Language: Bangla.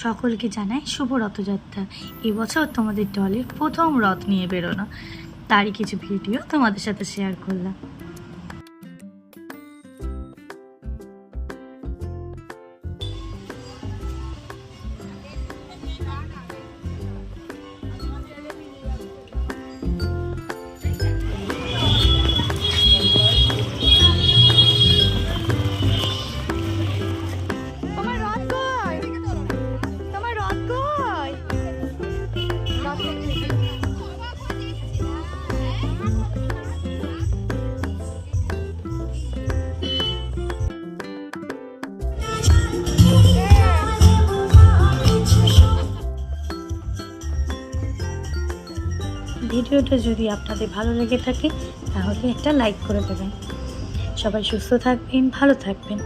সকলকে জানাই শুভ রথযাত্রা। এবছর তোমাদের দলের প্রথম রথ নিয়ে বেরোনো, তারই কিছু ভিডিও তোমাদের সাথে শেয়ার করলাম। ভিডিওটা যদি আপনাদের ভালো লেগে থাকে তাহলে একটা লাইক করে দেবেন। সবাই সুস্থ থাকবেন, ভালো থাকবেন।